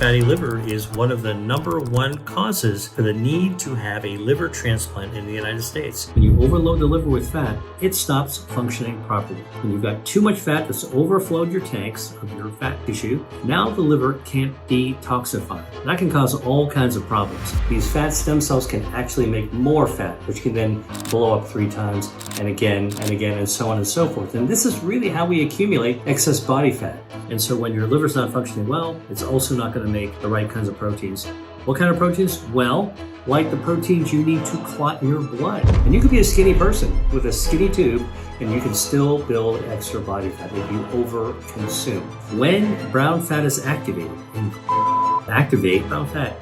Fatty liver is one of the #1 causes for the need to have a liver transplant in the United States. When you overload the liver with fat, it stops functioning properly. When you've got too much fat that's overflowed your tanks of your fat tissue, now the liver can't detoxify. That can cause all kinds of problems. These fat stem cells can actually make more fat, which can then blow up 3 times and again, and so on and so forth. And this is really how we accumulate excess body fat. And so when your liver's not functioning well, it's also not going to make the right kinds of proteins. What kind of proteins? Well, like the proteins you need to clot your blood. And you could be a skinny person with a skinny tube, and you can still build extra body fat if you over-consume. When brown fat is activated, and activate brown fat,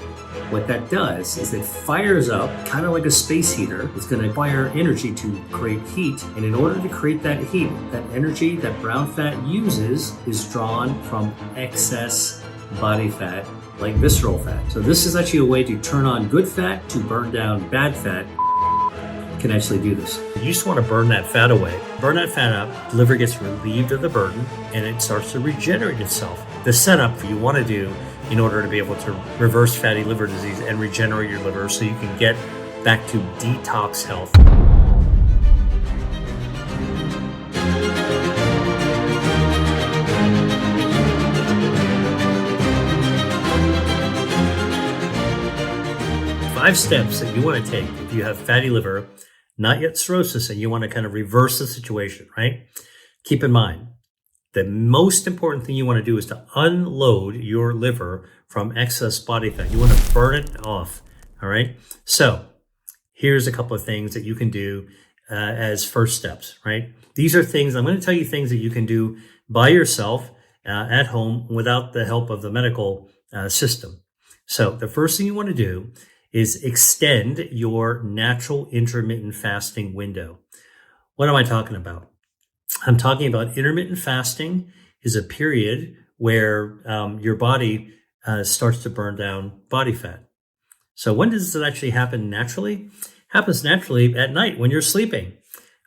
what that does is it fires up, kind of like a space heater. It's going to require energy to create heat. And in order to create that heat, that energy that brown fat uses is drawn from excess body fat, like visceral fat. So this is actually a way to turn on good fat to burn down bad fat. You can actually do this. You just want to burn that fat away. Burn that fat up, the liver gets relieved of the burden, and it starts to regenerate itself. The setup you want to do in order to be able to reverse fatty liver disease and regenerate your liver so you can get back to detox health. Five steps that you want to take if you have fatty liver, not yet cirrhosis, and you want to kind of reverse the situation, right? Keep in mind, the most important thing you want to do is to unload your liver from excess body fat. You want to burn it off, all right? So here's a couple of things that you can do as first steps, right? These are things, I'm going to tell you things that you can do by yourself at home without the help of the medical system. So the first thing you want to do is extend your natural intermittent fasting window. What am I talking about? I'm talking about intermittent fasting is a period where your body starts to burn down body fat. So when does it actually happen naturally? It happens naturally at night when you're sleeping.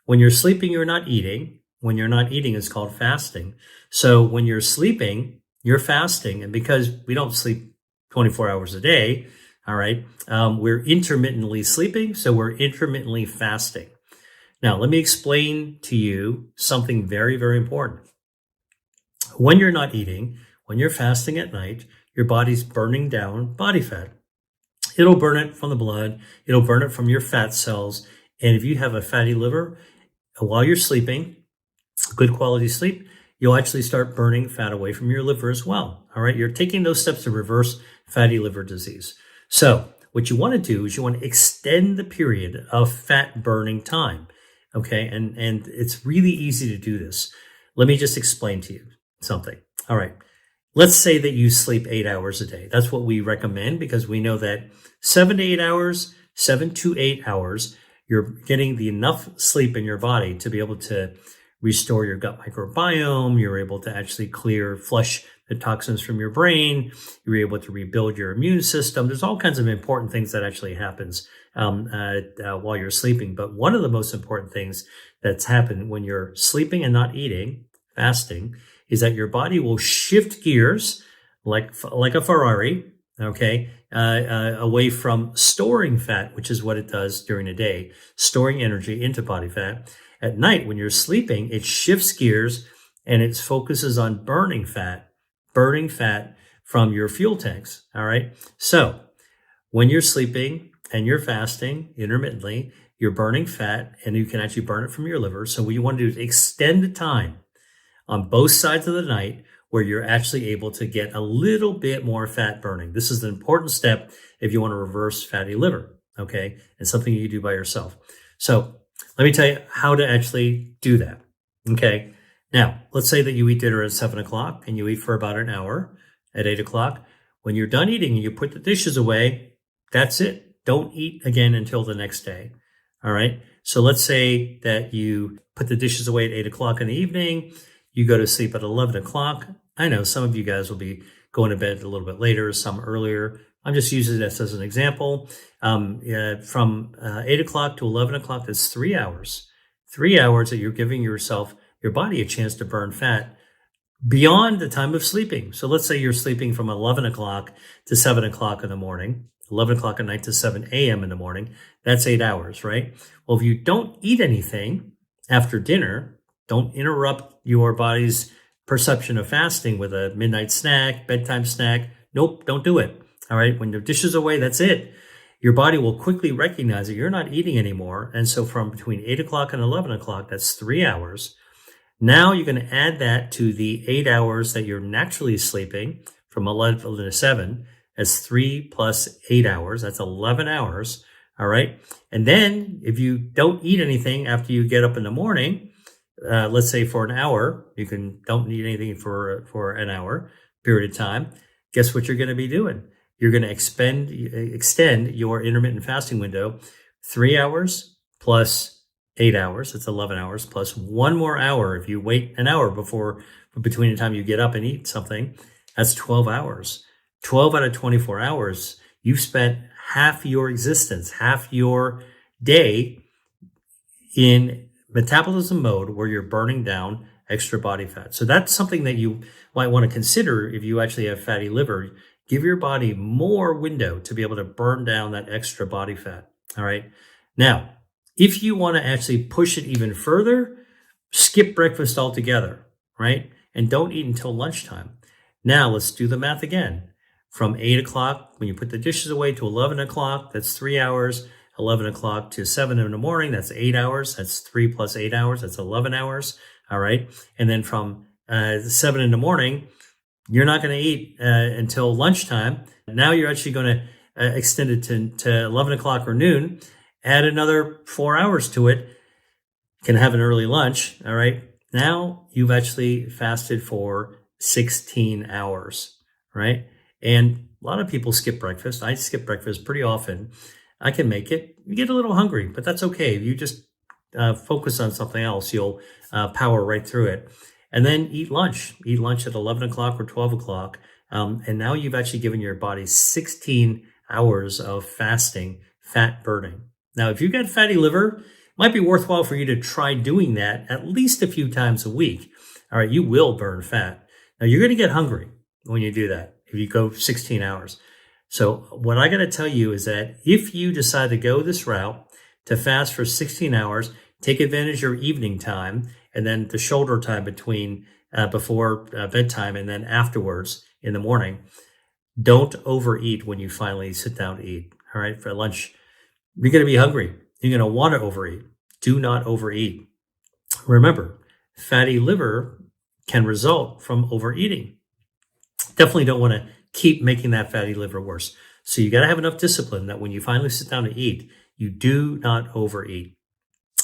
When you're sleeping, you're not eating. When you're not eating, it's called fasting. So when you're sleeping, you're fasting. And because we don't sleep 24 hours a day, all right, we're intermittently sleeping, so we're intermittently fasting. Now, let me explain to you something very, very important. When you're not eating, when you're fasting at night, your body's burning down body fat. It'll burn it from the blood. It'll burn it from your fat cells. And if you have a fatty liver, while you're sleeping, good quality sleep, you'll actually start burning fat away from your liver as well. All right, you're taking those steps to reverse fatty liver disease. So what you want to do is you want to extend the period of fat burning time. Okay, and it's really easy to do this. Let me just explain to you something. All right, let's say that you sleep 8 hours a day. That's what we recommend because we know that 7 to 8 hours, 7 to 8 hours, you're getting the enough sleep in your body to be able to restore your gut microbiome. You're able to actually flush the toxins from your brain. You're able to rebuild your immune system. There's all kinds of important things that actually happens while you're sleeping. But one of the most important things that's happened when you're sleeping and not eating, fasting, is that your body will shift gears like a Ferrari, okay, away from storing fat, which is what it does during the day, storing energy into body fat. At night, when you're sleeping, it shifts gears and it focuses on burning fat from your fuel tanks, all right? So when you're sleeping and you're fasting intermittently, you're burning fat and you can actually burn it from your liver. So what you want to do is extend the time on both sides of the night where you're actually able to get a little bit more fat burning. This is an important step if you want to reverse fatty liver, okay? And something you do by yourself. So let me tell you how to actually do that, okay? Now, let's say that you eat dinner at 7 o'clock and you eat for about an hour at 8 o'clock. When you're done eating and you put the dishes away, that's it. Don't eat again until the next day, all right? So let's say that you put the dishes away at 8 o'clock in the evening. You go to sleep at 11 o'clock. I know some of you guys will be going to bed a little bit later, some earlier. I'm just using this as an example. From 8 o'clock to 11 o'clock, that's 3 hours. 3 hours that you're giving your body a chance to burn fat beyond the time of sleeping. So let's say you're sleeping from 11 o'clock to 7 o'clock in the morning, 11 o'clock at night to 7 a.m. in the morning. That's 8 hours, right? Well, if you don't eat anything after dinner, don't interrupt your body's perception of fasting with a midnight snack, bedtime snack. Nope, don't do it. All right. When the dish is away, that's it. Your body will quickly recognize that you're not eating anymore. And so from between 8 o'clock and 11 o'clock, that's 3 hours. Now you're going to add that to the 8 hours that you're naturally sleeping from 11 to 7. That's 3 plus 8 hours. That's 11 hours. All right. And then if you don't eat anything after you get up in the morning, let's say for an hour, don't eat anything for an hour period of time. Guess what you're going to be doing? You're going to extend your intermittent fasting window 3 hours plus 8 hours. That's 11 hours plus one more hour. If you wait an hour between the time you get up and eat something, that's 12 hours. 12 out of 24 hours, you've spent half your existence, half your day in metabolism mode where you're burning down extra body fat. So that's something that you might want to consider if you actually have fatty liver. Give your body more window to be able to burn down that extra body fat. All right. Now, if you want to actually push it even further, skip breakfast altogether, right? And don't eat until lunchtime. Now let's do the math again. From 8 o'clock, when you put the dishes away, to 11 o'clock, that's 3 hours. 11 o'clock to 7 in the morning, that's 8 hours. That's 3 plus 8 hours. That's 11 hours. All right. And then from 7 in the morning, you're not going to eat until lunchtime. Now you're actually going to extend it to 11 o'clock or noon, add another 4 hours to it. You can have an early lunch. All right. Now you've actually fasted for 16 hours, right? And a lot of people skip breakfast. I skip breakfast pretty often. I can make it. You get a little hungry, but that's okay. If you just focus on something else, you'll power right through it. And then eat lunch. Eat lunch at 11 o'clock or 12 o'clock. And now you've actually given your body 16 hours of fasting, fat burning. Now, if you've got fatty liver, it might be worthwhile for you to try doing that at least a few times a week. All right, you will burn fat. Now, you're going to get hungry when you do that, if you go 16 hours. So what I got to tell you is that if you decide to go this route, to fast for 16 hours, take advantage of your evening time and then the shoulder time between before bedtime and then afterwards in the morning, don't overeat when you finally sit down to eat. All right, for lunch, you're going to be hungry. You're going to want to overeat. Do not overeat. Remember, fatty liver can result from overeating. Definitely don't want to keep making that fatty liver worse. So you got to have enough discipline that when you finally sit down to eat, you do not overeat.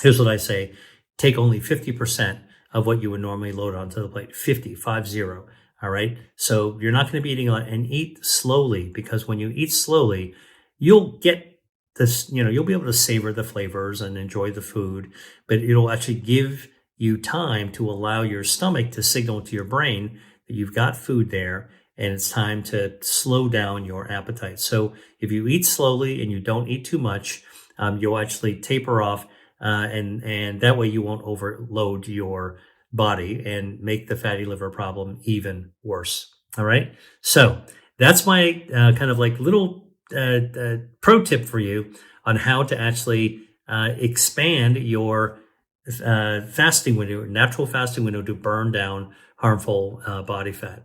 Here's what I say. Take only 50% of what you would normally load onto the plate. 50. All right. So you're not going to be eating a lot, and eat slowly, because when you eat slowly, you'll get this, you'll be able to savor the flavors and enjoy the food, but it'll actually give you time to allow your stomach to signal to your brain that you've got food there and it's time to slow down your appetite. So if you eat slowly and you don't eat too much, you'll actually taper off, and that way you won't overload your body and make the fatty liver problem even worse. All right. So that's my kind of like little pro tip for you on how to actually expand your fasting window, natural fasting window, to burn down harmful body fat.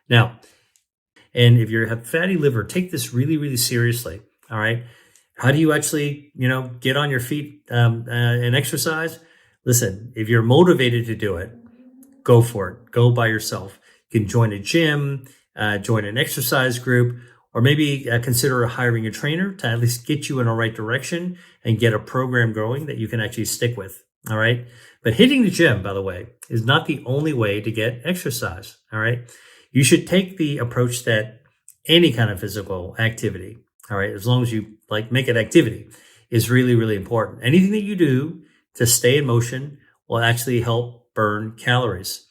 Now, and if you have fatty liver, take this really, really seriously. All right. How do you actually, get on your feet and exercise? Listen, if you're motivated to do it, go for it. Go by yourself. You can join a gym, join an exercise group, or maybe consider hiring a trainer to at least get you in the right direction and get a program going that you can actually stick with. All right. But hitting the gym, by the way, is not the only way to get exercise. All right. You should take the approach that any kind of physical activity, all right, as long as you make it activity, is really, really important. Anything that you do to stay in motion will actually help burn calories.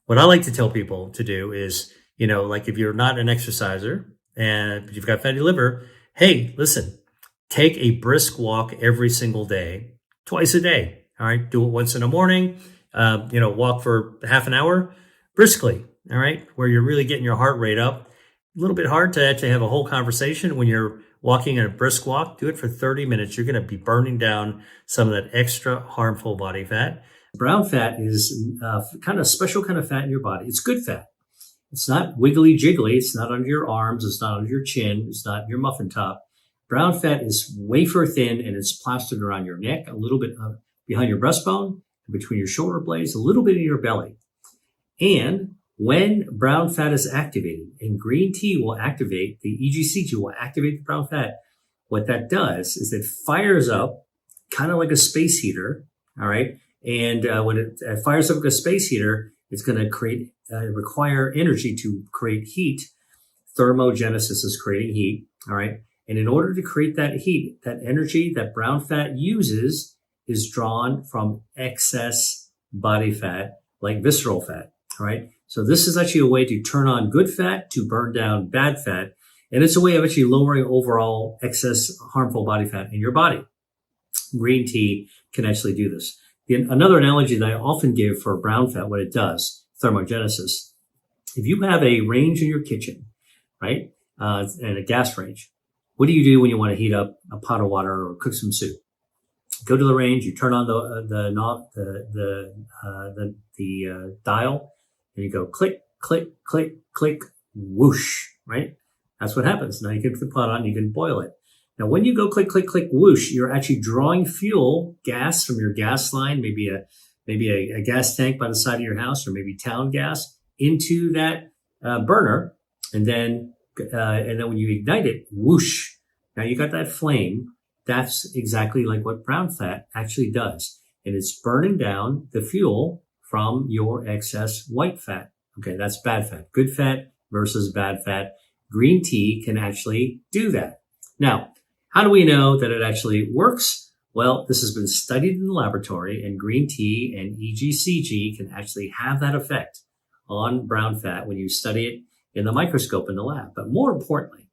What I like to tell people to do is, if you're not an exerciser and you've got fatty liver, hey, listen, take a brisk walk every single day, twice a day. All right. Do it once in the morning, walk for half an hour briskly. all right, where you're really getting your heart rate up. A little bit hard to actually have a whole conversation when you're walking in a brisk walk. Do it for 30 minutes. You're going to be burning down some of that extra harmful body fat. Brown fat is kind of special kind of fat in your body. It's good fat. It's not wiggly jiggly. It's not under your arms. It's not under your chin. It's not your muffin top. Brown fat is wafer thin and it's plastered around your neck, a little bit behind your breastbone, between your shoulder blades, a little bit in your belly. And when brown fat is activated, and green tea will activate, the EGCG will activate the brown fat, what that does is it fires up kind of like a space heater, all right? And when it fires up like a space heater, it's going to require energy to create heat. Thermogenesis is creating heat, all right? And in order to create that heat, that energy that brown fat uses is drawn from excess body fat, like visceral fat, all right? So this is actually a way to turn on good fat to burn down bad fat. And it's a way of actually lowering overall excess harmful body fat in your body. Green tea can actually do this. Another analogy that I often give for brown fat, what it does, thermogenesis. If you have a range in your kitchen, right, and a gas range, what do you do when you want to heat up a pot of water or cook some soup? Go to the range, you turn on the dial, and you go click, click, click, click, whoosh, right? That's what happens. Now you can put the pot on, you can boil it. Now when you go click, click, click, whoosh, you're actually drawing fuel, gas from your gas line, maybe a gas tank by the side of your house, or maybe town gas, into that burner, and then when you ignite it, whoosh. Now you got that flame. That's exactly like what brown fat actually does. And it's burning down the fuel from your excess white fat. Okay, that's bad fat. Good fat versus bad fat. Green tea can actually do that. Now, how do we know that it actually works? Well, this has been studied in the laboratory, and green tea and EGCG can actually have that effect on brown fat when you study it in the microscope in the lab. But more importantly,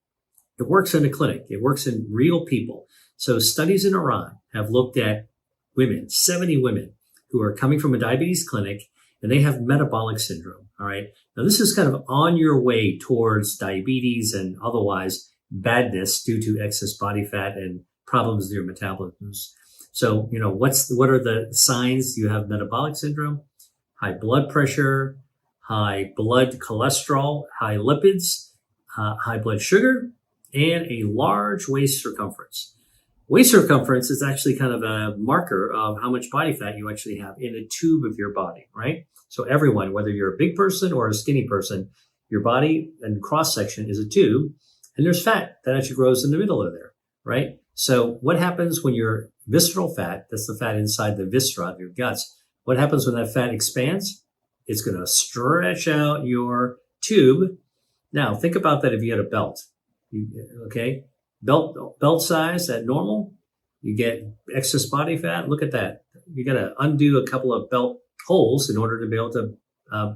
it works in a clinic. It works in real people. So studies in Iran have looked at women, 70 women, who are coming from a diabetes clinic, and they have metabolic syndrome, all right? Now, this is kind of on your way towards diabetes and otherwise badness due to excess body fat and problems with your metabolism. So, what are the signs you have metabolic syndrome? High blood pressure, high blood cholesterol, high lipids, high blood sugar, and a large waist circumference. Waist circumference is actually kind of a marker of how much body fat you actually have in a tube of your body, right? So everyone, whether you're a big person or a skinny person, your body and cross section is a tube, and there's fat that actually grows in the middle of there, right? So what happens when your visceral fat, that's the fat inside the viscera of your guts, what happens when that fat expands? It's going to stretch out your tube. Now, think about that if you had a belt, okay? Belt size at normal, you get excess body fat. Look at that. You got to undo a couple of belt holes in order to be able to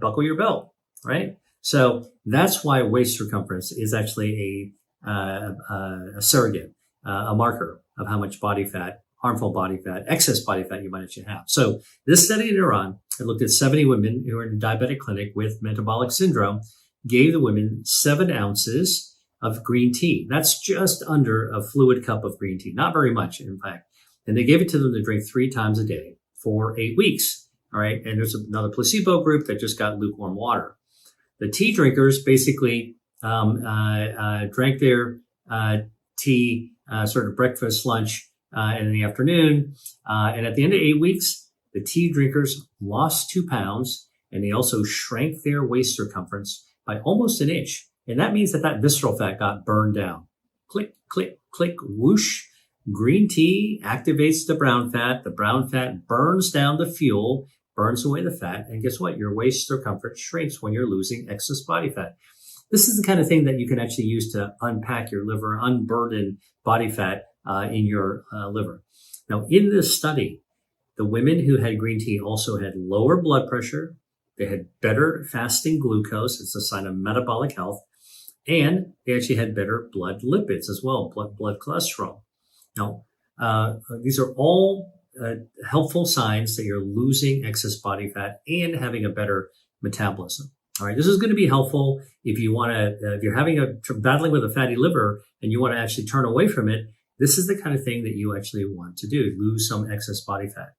buckle your belt, right? So that's why waist circumference is actually a surrogate, a marker of how much body fat, harmful body fat, excess body fat you might actually have. So this study in Iran, it looked at 70 women who were in a diabetic clinic with metabolic syndrome, gave the women 7 ounces of green tea. That's just under a fluid cup of green tea. Not very much, in fact. And they gave it to them to drink 3 times a day for 8 weeks. All right. And there's another placebo group that just got lukewarm water. The tea drinkers basically drank their tea, sort of breakfast, lunch, and in the afternoon. And at the end of 8 weeks, the tea drinkers lost 2 pounds, and they also shrank their waist circumference by almost an inch. And that means that visceral fat got burned down. Click, click, click, whoosh. Green tea activates the brown fat. The brown fat burns down the fuel, burns away the fat. And guess what? Your waist circumference shrinks when you're losing excess body fat. This is the kind of thing that you can actually use to unpack your liver, unburden body fat in your liver. Now, in this study, the women who had green tea also had lower blood pressure. They had better fasting glucose. It's a sign of metabolic health. And they actually had better blood lipids as well, blood cholesterol. Now, these are all helpful signs that you're losing excess body fat and having a better metabolism. All right, this is going to be helpful if you want to, if you're battling with a fatty liver and you want to actually turn away from it. This is the kind of thing that you actually want to do, lose some excess body fat.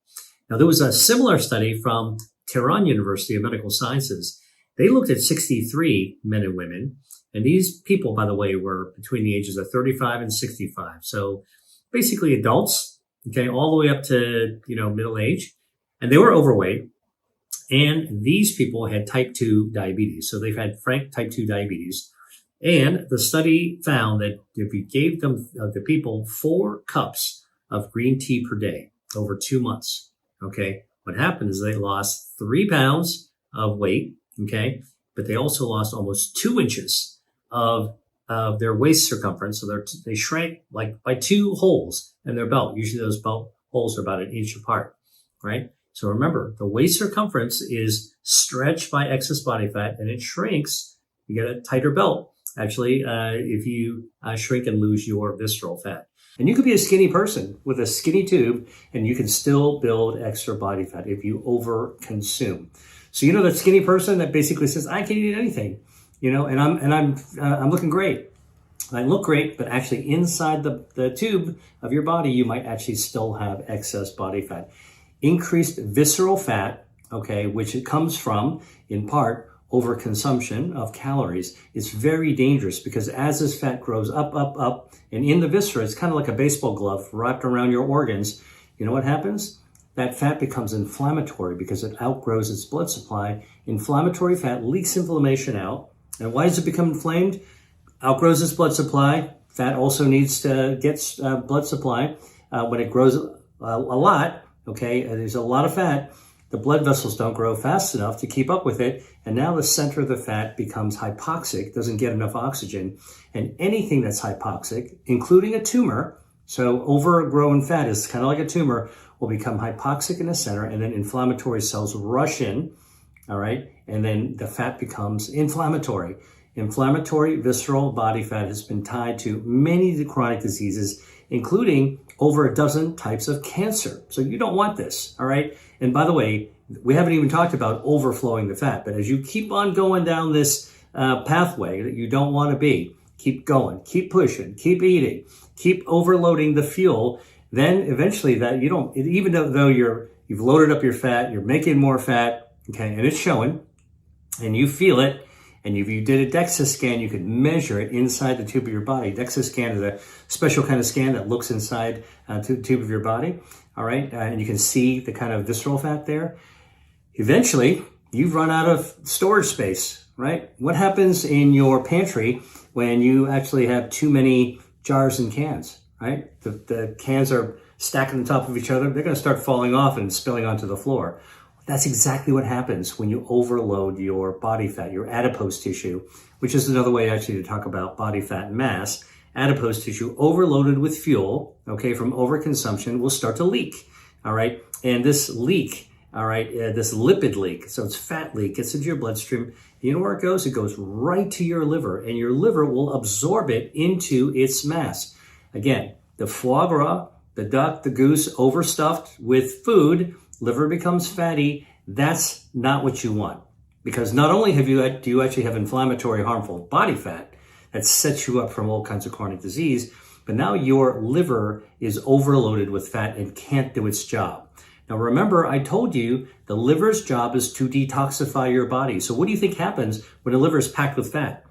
Now, there was a similar study from Tehran University of Medical Sciences. They looked at 63 men and women, and these people, by the way, were between the ages of 35 and 65. So basically adults, okay, all the way up to, middle age, and they were overweight. And these people had type 2 diabetes. So they've had frank type 2 diabetes. And the study found that if you gave the people 4 cups of green tea per day over 2 months, okay, what happened is they lost 3 pounds of weight, okay, but they also lost almost 2 inches of their waist circumference. So they shrank like by 2 holes in their belt. Usually those belt holes are about 1 inch apart, right? So remember, the waist circumference is stretched by excess body fat and it shrinks. You get a tighter belt, actually, if you shrink and lose your visceral fat. And you could be a skinny person with a skinny tube and you can still build extra body fat if you over consume. So that skinny person that basically says, I can eat anything, and I'm looking great. I look great, but actually inside the tube of your body, you might actually still have excess body fat. Increased visceral fat, okay, which it comes from, in part, overconsumption of calories, is very dangerous because as this fat grows up, and in the viscera, it's kind of like a baseball glove wrapped around your organs. You know what happens? That fat becomes inflammatory because it outgrows its blood supply. Inflammatory fat leaks inflammation out. And why does it become inflamed? Outgrows its blood supply. Fat also needs to get blood supply. When it grows a lot, okay, there's a lot of fat, the blood vessels don't grow fast enough to keep up with it, and now the center of the fat becomes hypoxic, doesn't get enough oxygen, and anything that's hypoxic, including a tumor, so overgrown fat is kind of like a tumor, will become hypoxic in the center, and then inflammatory cells rush in, all right, and then the fat becomes inflammatory. Inflammatory visceral body fat has been tied to many chronic diseases, including over a dozen types of cancer. So you don't want this, all right? And by the way, we haven't even talked about overflowing the fat, but as you keep on going down this pathway that you don't want to be, keep going, keep pushing, keep eating, keep overloading the fuel, then eventually that you don't, even though you've loaded up your fat, you're making more fat, okay, and it's showing, and you feel it, and if you did a DEXA scan, you could measure it inside the tube of your body. DEXA scan is a special kind of scan that looks inside the tube of your body, all right? And you can see the kind of visceral fat there. Eventually, you've run out of storage space, right? What happens in your pantry when you actually have too many jars and cans, right? The cans are stacking on top of each other. They're going to start falling off and spilling onto the floor. That's exactly what happens when you overload your body fat, your adipose tissue, which is another way actually to talk about body fat mass. Adipose tissue overloaded with fuel, okay, from overconsumption will start to leak, all right? And this leak, all right, this lipid leak, so it's fat leak, gets into your bloodstream. You know where it goes? It goes right to your liver, and your liver will absorb it into its mass. Again, the foie gras, the duck, the goose, overstuffed with food, liver becomes fatty. That's not what you want, because not only do you actually have inflammatory, harmful body fat that sets you up from all kinds of chronic disease, but now your liver is overloaded with fat and can't do its job. Now remember, I told you the liver's job is to detoxify your body. So what do you think happens when the liver is packed with fat?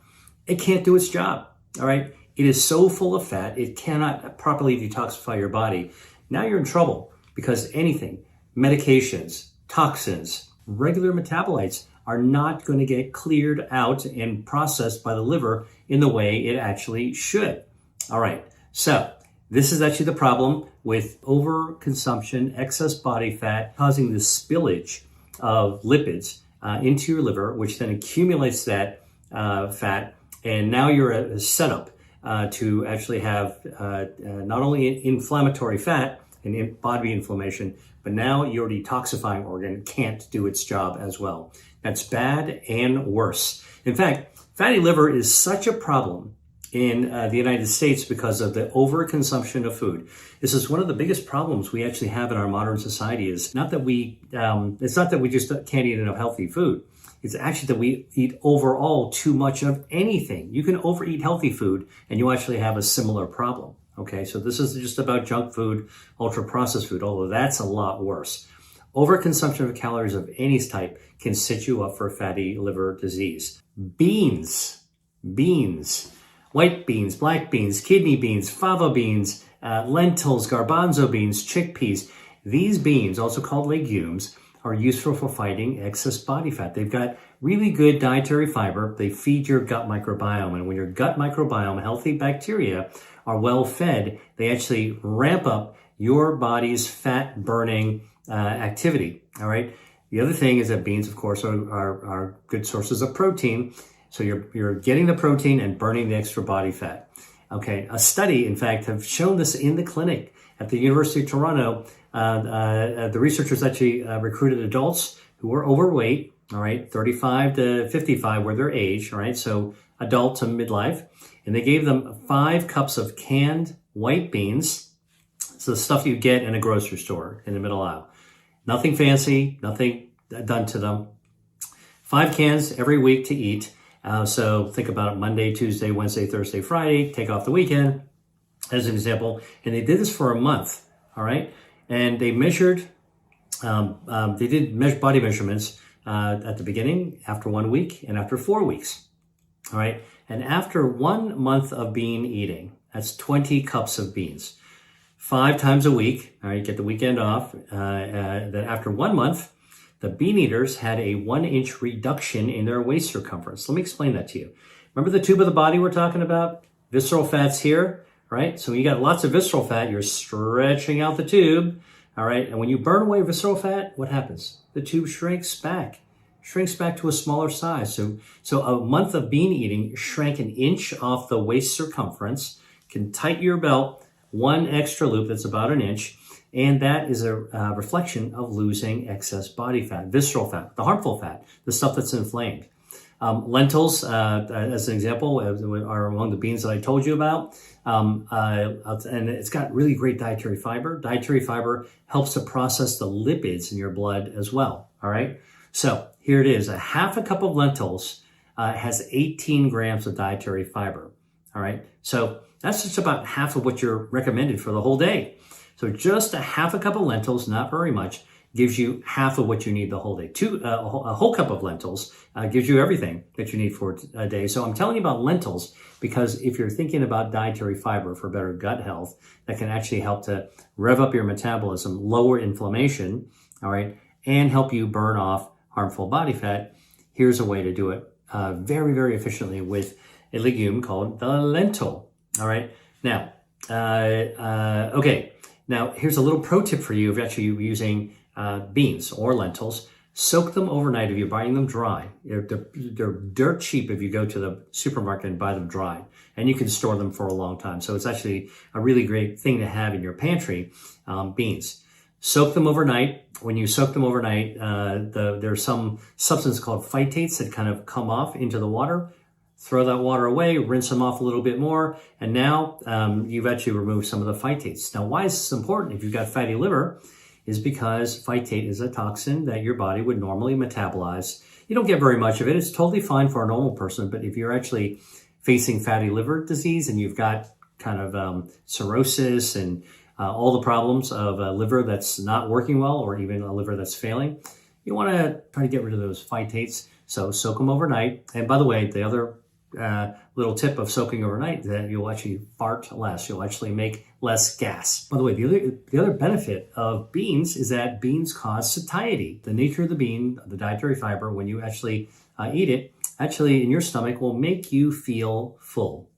It can't do its job, all right? It is so full of fat, it cannot properly detoxify your body. Now you're in trouble because anything, medications, toxins, regular metabolites are not going to get cleared out and processed by the liver in the way it actually should. All right, so this is actually the problem with overconsumption, excess body fat, causing the spillage of lipids into your liver, which then accumulates that fat, and now you're set up to actually have not only inflammatory fat and body inflammation, but now your detoxifying organ can't do its job as well. That's bad and worse. In fact, fatty liver is such a problem in the United States because of the overconsumption of food. This is one of the biggest problems we actually have in our modern society. Is not that it's not that we just can't eat enough healthy food. It's actually that we eat overall too much of anything. You can overeat healthy food and you actually have a similar problem. Okay, so this isn't just about junk food, ultra processed food, although that's a lot worse. Overconsumption of calories of any type can set you up for fatty liver disease. Beans, white beans, black beans, kidney beans, fava beans, lentils, garbanzo beans, chickpeas. These beans, also called legumes, are useful for fighting excess body fat. They've got really good dietary fiber. They feed your gut microbiome. And when your gut microbiome, healthy bacteria, are well fed, they actually ramp up your body's fat burning activity. All right. The other thing is that beans, of course, are good sources of protein. So you're getting the protein and burning the extra body fat. Okay. A study, in fact, have shown this in the clinic at the University of Toronto. The researchers actually recruited adults who were overweight, all right, 35 to 55 were their age, all right, so adult to midlife, and they gave them 5 cups of canned white beans, so the stuff you get in a grocery store in the middle aisle. Nothing fancy, nothing done to them. 5 cans every week to eat. So think about it, Monday, Tuesday, Wednesday, Thursday, Friday, take off the weekend as an example. And they did this for a month, all right? And they measured, they did body measurements at the beginning, after 1 week, and after 4 weeks, all right? And after 1 month of bean eating, that's 20 cups of beans, 5 times a week, all right, get the weekend off. That after 1 month, the bean eaters had a 1-inch reduction in their waist circumference. Let me explain that to you. Remember the tube of the body we're talking about? Visceral fat's here, right? So when you got lots of visceral fat, you're stretching out the tube, all right? And when you burn away visceral fat, what happens? The tube shrinks back to a smaller size. So a month of bean eating shrank 1 inch off the waist circumference, can tighten your belt, 1 extra loop that's about 1 inch, and that is a reflection of losing excess body fat, visceral fat, the harmful fat, the stuff that's inflamed. Lentils, as an example, are among the beans that I told you about. And it's got really great dietary fiber. Dietary fiber helps to process the lipids in your blood as well, all right? So here it is. A half a cup of lentils has 18 grams of dietary fiber, all right? So that's just about half of what you're recommended for the whole day. So just a half a cup of lentils, not very much, gives you half of what you need the whole day. A whole cup of lentils gives you everything that you need for a day. So I'm telling you about lentils because if you're thinking about dietary fiber for better gut health, that can actually help to rev up your metabolism, lower inflammation, all right, and help you burn off harmful body fat. Here's a way to do it very, very efficiently with a legume called the lentil, all right? Now, okay. Now, here's a little pro tip for you if you're actually using beans or lentils. Soak them overnight if you're buying them dry. They're dirt cheap if you go to the supermarket and buy them dry. And you can store them for a long time. So it's actually a really great thing to have in your pantry, beans. Soak them overnight. When you soak them overnight, there's some substance called phytates that kind of come off into the water. Throw that water away, rinse them off a little bit more, and now you've actually removed some of the phytates. Now, why is this important if you've got fatty liver? Is because phytate is a toxin that your body would normally metabolize. You don't get very much of it. It's totally fine for a normal person, but if you're actually facing fatty liver disease and you've got kind of cirrhosis and all the problems of a liver that's not working well or even a liver that's failing, you want to try to get rid of those phytates. So soak them overnight. And by the way, the other little tip of soaking overnight that you'll actually fart less. You'll actually make less gas. By the way, the other benefit of beans is that beans cause satiety. The nature of the bean, the dietary fiber, when you actually eat it, actually in your stomach will make you feel full.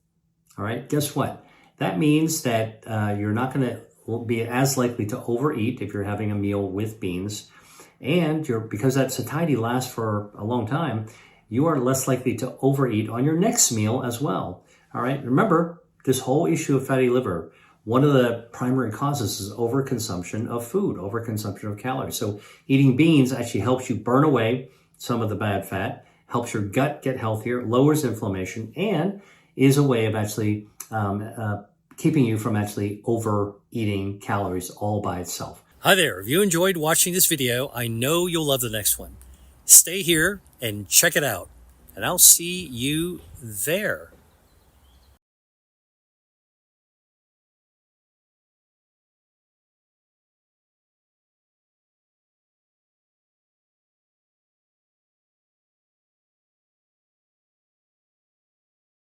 All right, guess what? That means that you're not going to be as likely to overeat if you're having a meal with beans. And because that satiety lasts for a long time, you are less likely to overeat on your next meal as well. All right. Remember, this whole issue of fatty liver, one of the primary causes is overconsumption of food, overconsumption of calories. So eating beans actually helps you burn away some of the bad fat, helps your gut get healthier, lowers inflammation, and is a way of actually keeping you from actually overeating calories all by itself. Hi there. If you enjoyed watching this video, I know you'll love the next one. Stay here and check it out, and I'll see you there.